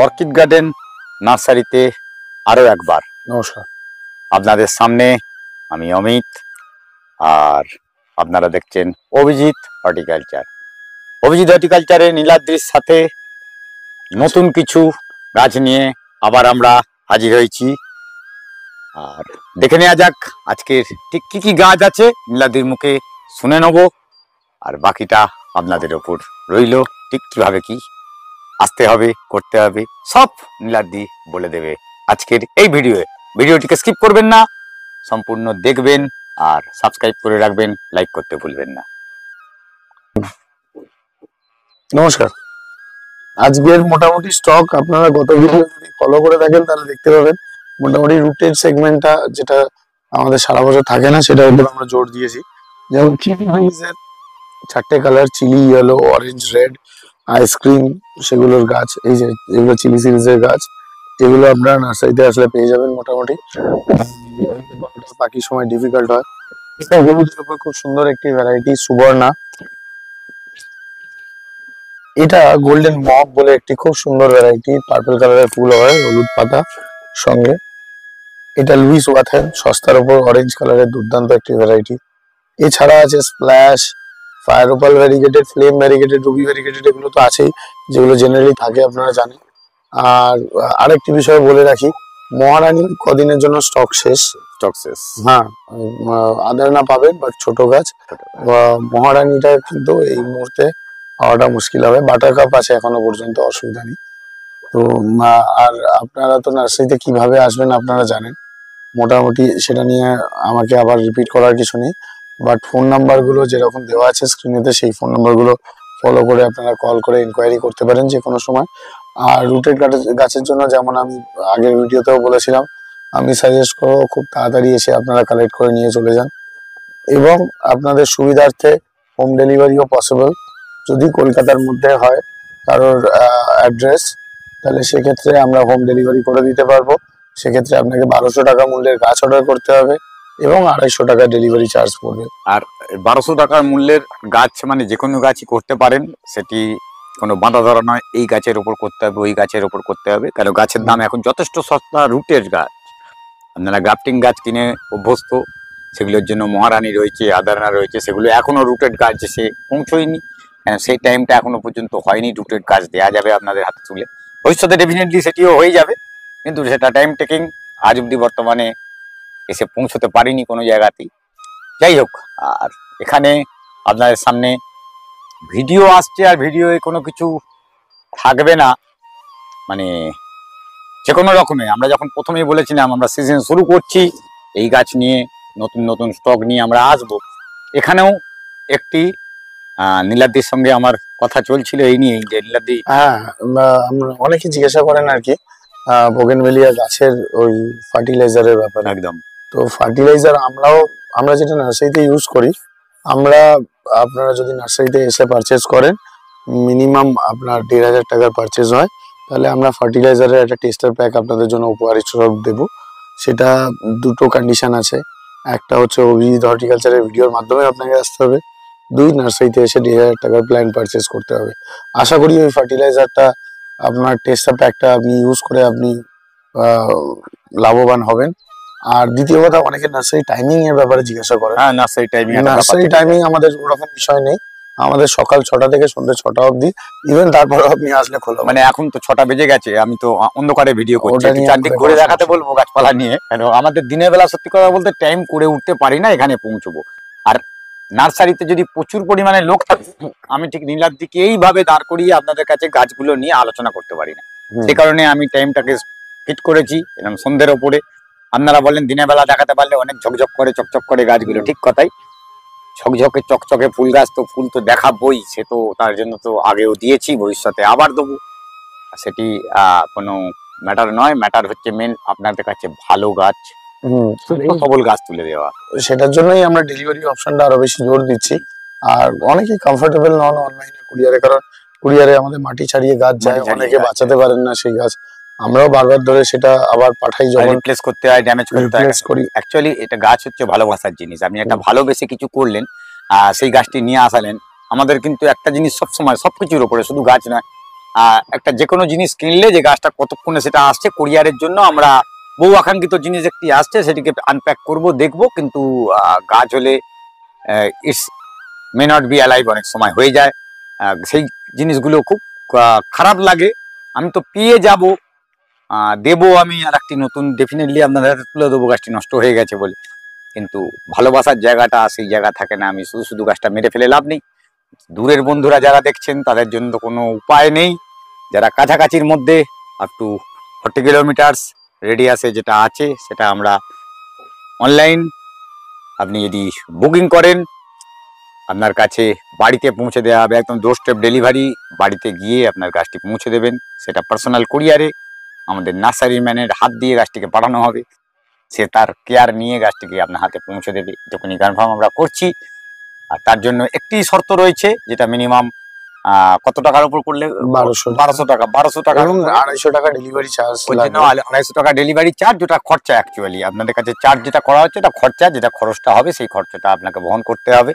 Orchid garden নার্সারিতে আরো একবার নমস্কার। আপনাদের সামনে আমি অমিত, আর আপনারা দেখছেন অভিজিৎ হর্টিকালচার। অভিজিৎ হর্টিকালচারে নীলাদ্রির সাথে নতুন কিছু গাছ নিয়ে আবার আমরা হাজির হয়েছি। আর দেখে নেওয়া যাক আজকের ঠিক কি কি গাছ আছে, নীলাদ্রির মুখে শুনে নেব, আর বাকিটা আপনাদের ওপর রইল। ঠিক কিভাবে কি আসতে হবে, করতে হবে, সব নীলাদ্রি বলে দেবে আজকের এই ভিডিওটিকে স্কিপ করবেন না, সম্পূর্ণ দেখবেন আর সাবস্ক্রাইব করে রাখবেন, লাইক করতে ভুলবেন না। নমস্কার। আজকের মোটামুটি স্টক আপনারা গত ভিডিও যদি ফলো করে থাকেন তাহলে দেখতে পাবেন মোটামুটি রুটেড সেগমেন্টটা যেটা আমাদের সারা বছর থাকে না সেটার উপর আমরা জোর দিয়েছি। যেমন চিলি হুইজের 4টে colour, chilli, yellow, orange, red, ice cream, সেগুলোর গাছ, এই যে এগুলো চিলি সিরিজের গাছ, এগুলো আপনারা নার্সারিতে আসলে পেয়ে যাবেন। মোটামুটি বাকি সময় ডিফিকাল্ট হয়। এটা হলুদের উপর খুব সুন্দর একটি ভ্যারাইটি, সুবর্ণা। এটা গোল্ডেন মক বলে একটি খুব সুন্দর ভ্যারাইটি, পার্পল কালারের ফুল হয়, হলুদ পাতা সঙ্গে। এটা লুইস ওয়াথেন, সস্তার উপর অরেঞ্জ কালারের দুর্দান্ত একটি ভ্যারাইটি। এছাড়া আছে splash, fire opal variegated, flame variegated, Ruby variegated, এগুলো তো আছেই, যেগুলো জেনারেলি থাকে আপনারা জানেন। আর আরেকটি বিষয় বলে রাখি, মহারানী কদিনের জন্য স্টক শেষ। হ্যাঁ, আদারনা পাবেন, বাট ছোট গাছ। মহারানীটা কিন্তু এই মুহূর্তে পাওয়াটা মুশকিল হবে। বাটার কাপ আছে এখনো পর্যন্ত, অসুবিধা নেই। তো আর আপনারা তো নার্সারিতে কিভাবে আসবেন আপনারা জানেন, মোটামুটি সেটা নিয়ে আমাকে আবার রিপিট করার কিছু নেই। বাট ফোন নাম্বারগুলো যেরকম দেওয়া আছে স্ক্রিনেতে, সেই ফোন নাম্বারগুলো ফলো করে আপনারা কল করে ইনকোয়ারি করতে পারেন যে কোনো সময়। আর রুটেড গাছের জন্য যেমন আমি আগের ভিডিওতেও বলেছিলাম, আমি সাজেস্ট করবো খুব তাড়াতাড়ি এসে আপনারা কালেক্ট করে নিয়ে চলে যান, এবং আপনাদের সুবিধার্থে হোম ডেলিভারিও পসিবল। যদি কলকাতার মধ্যে হয় কারোর অ্যাড্রেস, তাহলে সেক্ষেত্রে আমরা হোম ডেলিভারি করে দিতে পারবো। সেক্ষেত্রে আপনাকে 1200 টাকা মূল্যের গাছ অর্ডার করতে হবে এবং 250 টাকা ডেলিভারি চার্জ পড়বে। আর 1200 টাকার মূল্যের গাছ মানে যে কোনো গাছই করতে পারেন, সেটি কোনো বাঁধা ধরা নয়, এই গাছের ওপর করতে হবে, ওই গাছের ওপর করতে হবে, কারণ গাছের দাম এখন যথেষ্ট সস্তা। রুটের গাছ আপনারা গ্রাফটিং গাছ কিনে অভ্যস্ত, সেগুলোর জন্য মহারানী রয়েছে, আদারনা রয়েছে, সেগুলো এখনো রুটেড গাছ এসে পৌঁছয়নি, সেই টাইমটা এখনো পর্যন্ত হয়নি রুটেড গাছ দেওয়া যাবে আপনাদের হাতে তুলে। ভবিষ্যতে ডেফিনেটলি সেটিও হয়ে যাবে, কিন্তু সেটা টাইম টেকিং, আজ অব্দি বর্তমানে এসে পৌঁছতে পারিনি কোনো জায়গাতেই। যাই হোক, আর এখানে আপনাদের সামনে ভিডিও আসছে, আর ভিডিওয়ে কোনো কিছু থাকবে না, মানে যে কোনো রকমের। আমরা যখন প্রথমেই বলেছিলাম আমরা সিজন শুরু করছি এই গাছ নিয়ে, নতুন নতুন স্টক নিয়ে আমরা আসব। এখানেও একটি নীলাদ্রির সঙ্গে আমার কথা চলছিল এই নিয়েই, যে নীলাদ্রি, হ্যাঁ, আমরা অনেকে জিজ্ঞাসা করেন আর কি বোগেনভেলিয়া গাছের ওই ফার্টিলাইজারের ব্যাপারে। একদম। তো ফার্টিলাইজার আমরা যেটা নার্সারিতে ইউজ করি, আপনারা যদি নার্সারিতে এসে পারচেজ করেন, মিনিমাম আপনার 1500 টাকার পারচেজ হয়, তাহলে আমরা ফার্টিলাইজারের একটা টেস্টার প্যাক আপনাদের জন্য উপহার হিসেবে দেবো। সেটা দুটো কন্ডিশন আছে, একটা হচ্ছে অভিজিৎ হর্টিকালচারের ভিডিওর মাধ্যমে আপনাকে আসতে হবে, 2 নার্সারিতে এসে 1500 টাকার প্ল্যান্ট পারচেজ করতে হবে। আশা করি ওই ফার্টিলাইজারটা আপনার টেস্টার প্যাকটা আপনি ইউজ করে আপনি লাভবান হবেন। আর দ্বিতীয় কথা, অনেকে নার্সারি টাইমিং এর ব্যাপারে জিজ্ঞাসা করে। হ্যাঁ, নার্সারি টাইমিং আমাদের ওরকম বিষয় নেই, আমাদের সকাল 6টা থেকে সন্ধ্যে 6টা অবধি, ইভেন তারপরে আপনি আসলে খোলা। মানে এখন তো 6টা বেজে গেছে, আমি তো অন্ধকারে ভিডিও করছি, চারদিক ঘুরে দেখাতে বলবো গাছপালা নিয়ে, কেন আমাদের দিনের বেলা সত্যি কথা বলতে টাইম করে উঠতে পারি না এখানে পৌঁছবো। আর নার্সারিতে যদি প্রচুর পরিমাণে লোক থাকে, আমি ঠিক নীলাদ্রিকে এইভাবে দাঁড় করিয়ে আপনাদের কাছে গাছগুলো নিয়ে আলোচনা করতে পারি না, সেই কারণে আমি টাইমটাকে ফিট করেছি এরকম সন্ধ্যের ওপরে। আপনারা বলেন দিনের বেলা দেখাতে পারলে অনেক ঝকঝক করে চকচক করে গাছগুলো, ঠিক কথাই, ঝকঝকে চকচকে ফুল গাছ, তো ফুল তো দেখাবই, সে তো তার জন্য তো আগেও দিয়েছি, ভবিষ্যতে আবার দেবো, সেটি কোনো ম্যাটার নয়। ম্যাটার হচ্ছে মেন আপনাদের কাছে ভালো গাছ, সবল গাছ তুলে দেওয়া। সেটার জন্যই আমরা ডেলিভারি অপশনটা আরো বেশি জোর দিচ্ছি। আর অনেকেই কমফোর্টেবল নন অনলাইনে কুরিয়ারে, কারণ কুরিয়ারে আমাদের মাটি ছাড়িয়ে গাছ যায়, অনেকে বাঁচাতে পারেন না সেই গাছ, আমরাও বারবার ধরে সেটা আবার পাঠাই, যখন রিপ্লেস করতে হয়, ড্যামেজ করতে হয়। অ্যাকচুয়ালি এটা গাছ হচ্ছে ভালোবাসার জিনিস, আপনি একটা ভালোবেসে কিছু করলেন, সেই গাছটি নিয়ে আসালেন। আমাদের কিন্তু একটা জিনিস সবসময় সবকিছুর উপরে, শুধু গাছ নয়, একটা যে কোনো জিনিস কিনলে যে গাছটা কতক্ষণে সেটা আসছে কোরিয়ারের জন্য, আমরা বহু আকাঙ্ক্ষিত জিনিস একটি আসছে সেটিকে আনপ্যাক করব, দেখব, কিন্তু গাছ হলে it's may not be alive, অনেক সময় হয়ে যায়। সেই জিনিসগুলো খুব খারাপ লাগে। আমি তো পেয়ে যাব, দেবো আমি আর একটি নতুন, ডেফিনেটলি আপনাদের হাতে তুলে দেবো গাছটি নষ্ট হয়ে গেছে বলে, কিন্তু ভালোবাসার জায়গাটা সেই জায়গা থাকে না। আমি শুধু শুধু গাছটা মেরে ফেলে লাভ নেই। দূরের বন্ধুরা যারা দেখছেন তাদের জন্য তো কোনো উপায় নেই। যারা কাছাকাছির মধ্যে আপ টু 40 কিলোমিটার্স রেডিয়াসে যেটা আছে সেটা আমরা অনলাইন, আপনি যদি বুকিং করেন আপনার কাছে বাড়িতে পৌঁছে দেওয়া হবে, একদম ডোর স্টেপ ডেলিভারি, বাড়িতে গিয়ে আপনার গাছটি পৌঁছে দেবেন। সেটা পার্সোনাল কুরিয়ারে আমাদের নার্সারি ম্যানের হাত দিয়ে গাছটিকে পাঠানো হবে, সে তার কেয়ার নিয়ে গাছটিকে আপনার হাতে পৌঁছে দেবে, এটুকুনি কনফার্ম আমরা করছি। আর তার জন্য একটি শর্ত রয়েছে, যেটা মিনিমাম কত টাকার উপর করলে? 1200 টাকা। 1200 টাকা এবং 250 টাকা ডেলিভারি চার্জ। 250 টাকা ডেলিভারি চার্জ, যেটা খরচা অ্যাকচুয়ালি আপনাদের কাছে চার্জ যেটা করা হচ্ছে এটা খরচা, যেটা খরচটা হবে সেই খরচাটা আপনাকে বহন করতে হবে।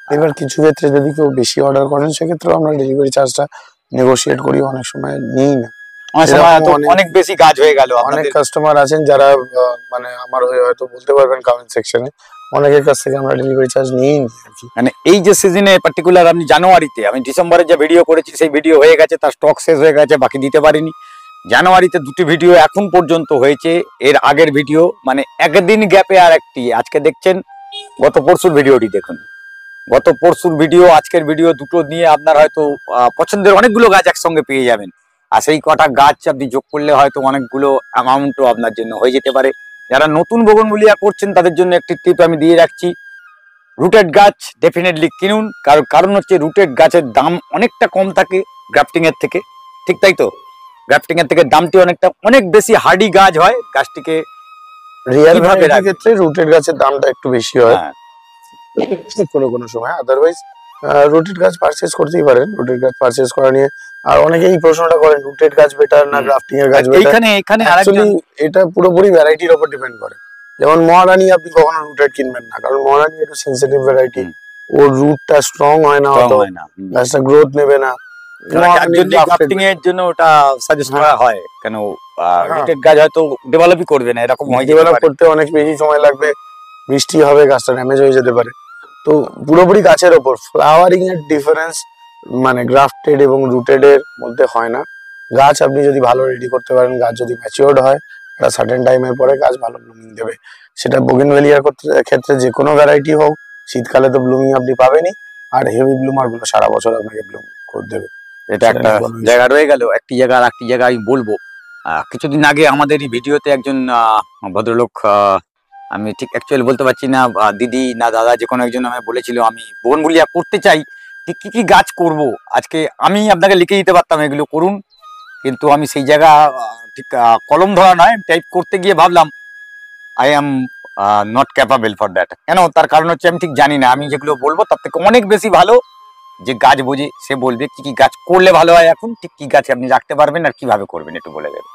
এবার কিছু ক্ষেত্রে যদি কেউ বেশি অর্ডার করেন সেক্ষেত্রে আমরা ডেলিভারি চার্জটা নেগোশিয়েট করি, অনেক সময় নিই না। অনেক সময় অনেক বেশি কাজ হয়ে গেল, অনেক কাস্টমার আছেন যারা মানে আমার হয়তো বলতে পারবেন কমেন্ট সেকশনে, অনেকের কাছ থেকে আমরা ডেলিভারি চার্জ নিই না আর কি। মানে এই যে সিজনে পার্টিকুলার, আপনি জানুয়ারিতে, আমি ডিসেম্বরে যে ভিডিও করেছি সেই ভিডিও হয়ে গেছে, তার স্টক শেষ হয়ে গেছে, বাকি দিতে পারিনি। জানুয়ারিতে 2টি ভিডিও এখন পর্যন্ত হয়েছে, এর আগের ভিডিও মানে একদিন গ্যাপে আর একটি, আজকে দেখছেন গত পরশুর ভিডিওটি দেখুন, গত পরশুর ভিডিও আজকের ভিডিও, দুটো নিয়ে আপনার হয়তো পছন্দের অনেকগুলো গাছ একসঙ্গে পেয়ে যাবেন। আর সেই কটা গাছ আপনি যোগ করলে হয়তো অনেকগুলো অ্যামাউন্টও আপনার জন্য হয়ে যেতে পারে। যারা নতুন বোগনভিলিয়া করছেন তাদের জন্য একটি টিপ আমি দিয়ে রাখছি, রুটেড গাছ ডেফিনেটলি কিনুন। কারণ হচ্ছে রুটেড গাছের দাম অনেকটা কম থাকে গ্রাফটিং এর থেকে, ঠিক তাই তো? গ্রাফটিং এর থেকে দামটি অনেক বেশি, হার্ডি গাছ হয়, গাছটিকে রিয়াল ভ্যারাইটির ক্ষেত্রে রুটেড গাছের দামটা একটু বেশি হয় কোনো সময়। আদারওয়াইজ রুটেড গাছ পারচেজ করতেই পারেন, রুটেড গাছ পারচেজ করা নিয়ে। আর অনেকেই এই প্রশ্নটা করেন রুটেড গাছ বেটার না গ্রাফটিং এর গাছ বেটার। এখানে অ্যাকচুয়ালি এটা পুরোপুরি ভ্যারাইটির উপর ডিপেন্ড করে। যেমন মহারানী আপনি কখনো রুটেড কিনবেন না, কারণ মহারানী একটু সেনসিটিভ ভ্যারাইটি, ওর রুটটা স্ট্রং হয় না, অত গাছটা গ্রোথ নেবে না। গ্রাফটিং এর জন্য ওটা সাজেস্ট করা হয়, কেন রুটেড গাছ হয়তো ডেভেলপই করবে না, এরকম হয়, ডেভেলপ করতে অনেক বেশি সময় লাগবে, বৃষ্টি হবে, গাছটা ড্যামেজ হয়ে যেতে পারে। তো পুরোপুরি গাছের ওপর ফ্লাওয়ারিং এর ডিফারেন্স মানে গ্রাফটেড এবং রুটেড এর মধ্যে হয় না। গাছ আপনি যদি ভালো রেডি করতে পারেন, গাছ যদি ম্যাচিওর্ড হয়, একটা সার্টেন টাইমের পরে গাছ ভালো ব্লুমিং দেবে। সেটা বোগেনভেলিয়ার ক্ষেত্রে যে কোনো ভ্যারাইটি হোক, শীতকালে তো ব্লুমিং আপনি পাবেনই, আর হেভি ব্লুমার গুলো সারা বছর আপনাকে ব্লুম করে দেবে। এটা একটা জায়গা রয়ে গেল। একটি জায়গা আর একটি জায়গা আমি বলবো, কিছুদিন আগে আমাদের এই ভিডিওতে একজন ভদ্রলোক, আমি ঠিক অ্যাকচুয়ালি বলতে পারছি না দিদি না দাদা, যে কোনো একজন আমায় বলেছিল আমি বোগনভিলিয়া করতে চাই, কি কি গাছ করব। আজকে আমি আপনাকে লিখে দিতে পারতাম এগুলো করুন, কিন্তু আমি সেই জায়গা ঠিক কলম ধরা নয়, টাইপ করতে গিয়ে ভাবলাম I am not capable for that. কেন? তার কারণ হচ্ছে আমি ঠিক জানি না, আমি যেগুলো বলবো তার থেকে অনেক বেশি ভালো যে গাছ বোঝে সে বলবে কি কি গাছ করলে ভালো হয়, এখন ঠিক কি গাছ আপনি রাখতে পারবেন আর কিভাবে করবেন একটু বলে দেবেন।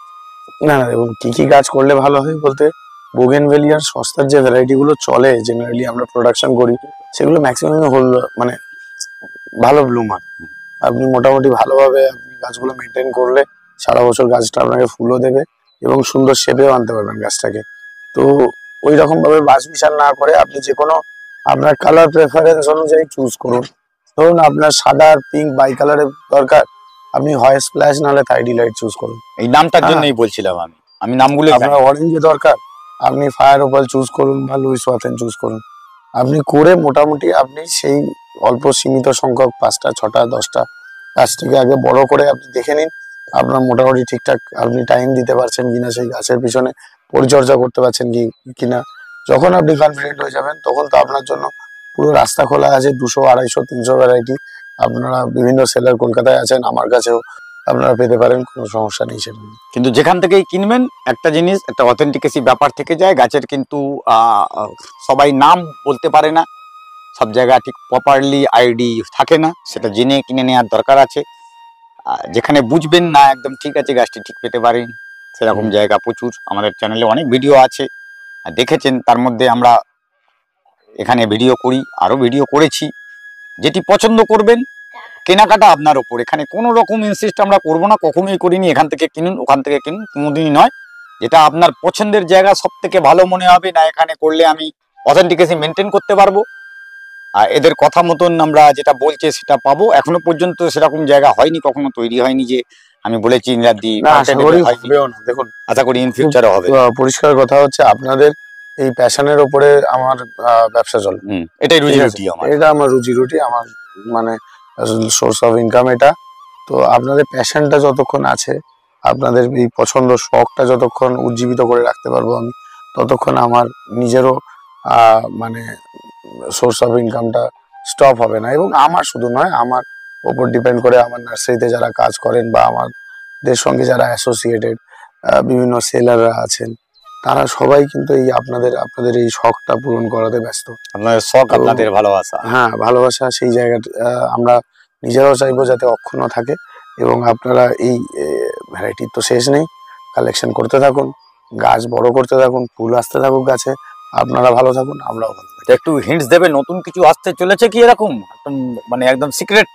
না না, দেখুন কি কি গাছ করলে ভালো হয় বলতে, বোগেনভেলিয়ার সস্তার যে ভ্যারাইটি গুলো চলে জেনারেলি আমরা প্রোডাকশন করি, সেগুলো ম্যাক্সিমাম হল মানে ভালো ব্লুমার। আপনি মোটামুটি ভালোভাবে আপনি গাছগুলো মেনটেন করলে সারা বছর গাছটা আপনাকে ফুলও দেবে এবং সুন্দর শেপেও আনতে পারবেন গাছটাকে। তো ওই রকম ভাবে বাছ বিচার না করে আপনি যে কোনো আপনার কালার প্রেফারেন্স অনুযায়ী চুজ করুন। ধরুন আপনার সাদা আর পিঙ্ক বাই কালারের দরকার, আপনি হয় স্প্ল্যাশ নাহলে থাইডি লাইট চুজ করুন। এই নামটার জন্যই বলছিলাম আমি নামগুলো। আপনার অরেঞ্জ দরকার, আপনি ফায়ার ওপাল চুজ করুন বা লুইস ওয়াথেন চুজ করুন। আপনি করে মোটামুটি আপনি সেই অল্প সীমিত সংখ্যক 5টা 6টা 10টা গাছটিকে আগে বড় করে আপনি দেখে নিন আপনার মোটামুটি ঠিকঠাক আপনি টাইম দিতে পারছেন কিনা, সেই গাছের পিছনে পরিচর্যা করতে পারছেন কিনা। যখন আপনি কনফিডেন্ট হয়ে যাবেন তখন তো আপনার জন্য পুরো রাস্তা খোলা আছে। 200 250 300 ভ্যারাইটি আপনারা বিভিন্ন সেলার কলকাতায় আছেন, আমার কাছেও আপনারা পেতে পারেন, কোনো সমস্যা নেই সেটা। কিন্তু যেখান থেকেই কিনবেন একটা জিনিস, একটা অথেন্টিকেসি ব্যাপার থেকে যায় গাছের, কিন্তু সবাই নাম বলতে পারে না, সব জায়গায় ঠিক প্রপারলি আইডি থাকে না, সেটা জেনে কিনে নেওয়ার দরকার আছে। যেখানে বুঝবেন না একদম ঠিক আছে গাছটি ঠিক পেতে পারেন, সেরকম জায়গা প্রচুর। আমাদের চ্যানেলে অনেক ভিডিও আছে, দেখেছেন, তার মধ্যে আমরা এখানে ভিডিও করি, আরো ভিডিও করেছি, যেটি পছন্দ করবেন, কেনাকাটা আপনার ওপর। এখানে কোনো রকম ইনসিস্ট আমরা করবো না, কখনোই করিনি এখান থেকে কিনুন ওখান থেকে কিনুন, কোনোদিনই নয়। যেটা আপনার পছন্দের জায়গা সব থেকে ভালো মনে হবে না, এখানে করলে আমি অথেন্টিকেসি মেনটেন করতে পারবো, আর এদের কথা মতন আমরা যেটা বলছে সেটা পাবো। এখনো পর্যন্ত সেরকম জায়গা হয়নি, কখনো তৈরি হয়নি যে আমি বলেছি ইংরাজি। দেখুন, আশা করি ইন ফিউচারে হবে। পরিষ্কার কথা হচ্ছে আপনাদের এই প্যাশনের উপরে আমার ব্যবসা চলে। এটাই রুজি রুটি আমার, এটা আমার রুজি রুটি, আমার মানে সোর্স অফ ইনকাম এটা। তো আপনাদের প্যাশনটা যতক্ষণ আছে, আপনাদের এই পছন্দ শখটা যতক্ষণ উজ্জীবিত করে রাখতে পারবো আমি, ততক্ষণ আমার নিজেরও মানে সোর্স অফ ইনকামটা স্টপ হবে না। এবং আমার শুধু নয়, আমার ওপর ডিপেন্ড করে আমার নার্সারিতে যারা কাজ করেন বা আমাদের সঙ্গে যারা অ্যাসোসিয়েটেড বিভিন্ন সেলাররা আছেন, তারা সবাই কিন্তু এই আপনাদের এই শখটা পূরণ করাতে ব্যস্ত। আপনাদের শখ, আপনাদের ভালোবাসা। হ্যাঁ, ভালোবাসা, সেই জায়গাটা আমরা নিজেরাও চাইবো যাতে অক্ষুণ্ণ থাকে। এবং আপনারা এই ভ্যারাইটির তো শেষ নেই, কালেকশন করতে থাকুন, গাছ বড় করতে থাকুন, ফুল আসতে থাকুক গাছে, আপনারা ভালো থাকুন, আমরাও ভালো থাকি। একটু হিন্টস দেবে, নতুন কিছু আসতে চলেছে কি এরকম মানে একদম সিক্রেট?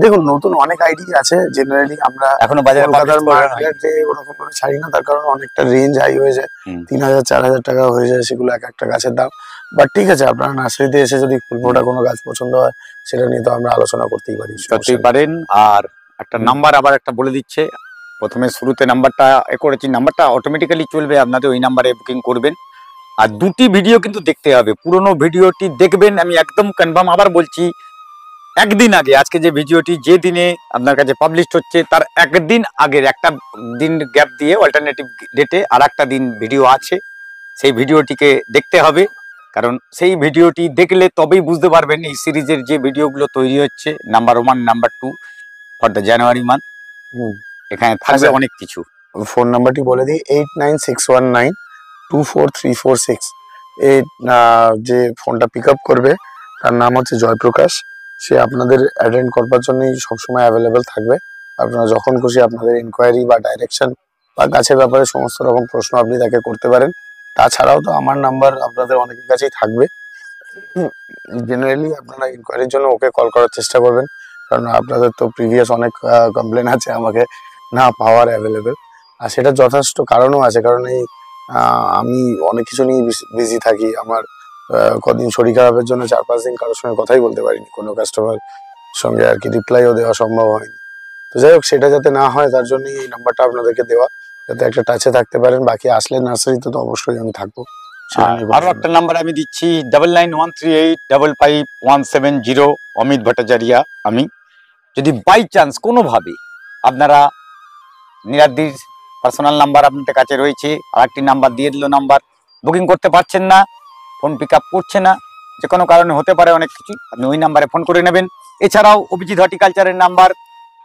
দেখুন, নতুন অনেক আইডিয়া আছে। জেনারেলি আমরা এখনো বাজারে ওরকম করে ছাড়ি না, তার কারণ অনেকটা রেঞ্জ হাই হয়ে যায়, 3000 4000 টাকা হয়ে যায় সেগুলো এক একটা গাছের দাম। বাট ঠিক আছে, আপনারা নার্সারিতে এসে যদি ফুল ফোটা কোনো গাছ পছন্দ হয়, সেটা নিয়ে তো আমরা আলোচনা করতেই পারি, করতেই পারেন। আর একটা নাম্বার আবার একটা বলে দিচ্ছে, প্রথমে শুরুতে নাম্বারটা করেছি, নাম্বারটা অটোমেটিক্যালি চলবে, আপনাদের ওই নাম্বারে বুকিং করবেন। আর দুটি ভিডিও কিন্তু দেখতে হবে, পুরনো ভিডিওটি দেখবেন, আমি একদম কনফার্ম আবার বলছি, একদিন আগে, আজকে যে ভিডিওটি যে দিনে আপনার কাছে পাবলিশ হচ্ছে তার একদিন আগের একটা দিন গ্যাপ দিয়ে অল্টারনেটিভ ডেটে আর একটা দিন ভিডিও আছে, সেই ভিডিওটিকে দেখতে হবে। কারণ সেই ভিডিওটি দেখলে তবেই বুঝতে পারবেন এই সিরিজের যে ভিডিওগুলো তৈরি হচ্ছে, number 1 number 2 for the January month, এখানে থাকবে অনেক কিছু। ফোন নাম্বারটি বলে দিই, 8961924346। এই যে ফোনটা পিক আপ করবে তার নাম হচ্ছে জয়প্রকাশ। সে আপনাদের অ্যাটেন্ড করবার জন্যই সবসময় অ্যাভেলেবেল থাকবে। আপনারা যখন খুশি আপনাদের ইনকোয়ারি বা ডাইরেকশন বা গাছের ব্যাপারে সমস্ত রকম প্রশ্ন আপনি তাকে করতে পারেন। তাছাড়াও তো আমার নাম্বার আপনাদের অনেকের কাছেই থাকবে। জেনারেলি আপনারা ইনকোয়ারির জন্য ওকে কল করার চেষ্টা করবেন, কারণ আপনাদের তো প্রিভিয়াস অনেক কমপ্লেন আছে আমাকে না পাওয়ার অ্যাভেলেবেল। আর সেটা যথেষ্ট কারণও আছে, কারণ এই আমি অনেক কিছু নিয়ে বিজি থাকি। আমার কদিন শরীর খারাপের জন্য 4-5 দিন কারোর সঙ্গে কথাই বলতে পারিনি, কোনো কাস্টমার সঙ্গে আর কি রিপ্লাইও দেওয়া সম্ভব হয়নি। তো যাই হোক, সেটা যাতে না হয় তার জন্যই এই নাম্বারটা আপনাদেরকে দেওয়া, যাতে একটা টাচে থাকতে পারেন। বাকি আসলে নার্সারিতে তো অবশ্যই আমি থাকবো। আরো একটা নাম্বার আমি দিচ্ছি, 9913855170, অমিত ভট্টাচার্য আমি। যদি বাই চান্স কোনোভাবে আপনারা নিরাদির পার্সোনাল নাম্বার আপনাদের কাছে রয়েছে, আর একটি নাম্বার দিয়ে দিল, নাম্বার বুকিং করতে পারছেন না, ফোন পিক আপ করছে না, যে কোনো কারণে হতে পারে অনেক কিছু, আপনি ওই নাম্বারে ফোন করে নেবেন। এছাড়াও অভিজিৎ হর্টিকালচারের নাম্বার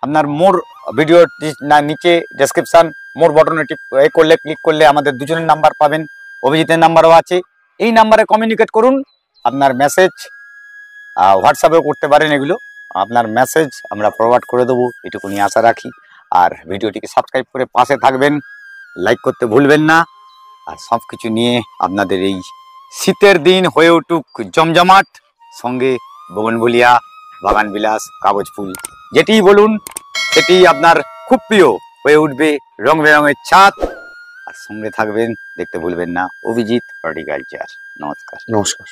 আপনার মোর ভিডিও নিচে ডেসক্রিপশন মোর বটনে করলে ক্লিক করলে আমাদের দুজনের নাম্বার পাবেন, অভিজিতের নাম্বারও আছে। এই নাম্বারে কমিউনিকেট করুন, আপনার মেসেজ হোয়াটসঅ্যাপেও করতে পারেন, এগুলো আপনার মেসেজ আমরা ফরওয়ার্ড করে দেবো, এটুকুনি আশা রাখি। আর ভিডিওটিকে সাবস্ক্রাইব করে পাশে থাকবেন, লাইক করতে ভুলবেন না। আর সব কিছু নিয়ে আপনাদের এই শীতের দিন হয়ে উঠুক জমজমাট, সঙ্গে বগনভুলিয়া, বাগান বিলাস, কাগজ ফুল, যেটি বলুন সেটি আপনার খুব প্রিয় হয়ে উঠবে, রং বেরঙের ছাদ। আর সঙ্গে থাকবেন, দেখতে ভুলবেন না অভিজিৎ হর্টিকালচার। নমস্কার। নমস্কার।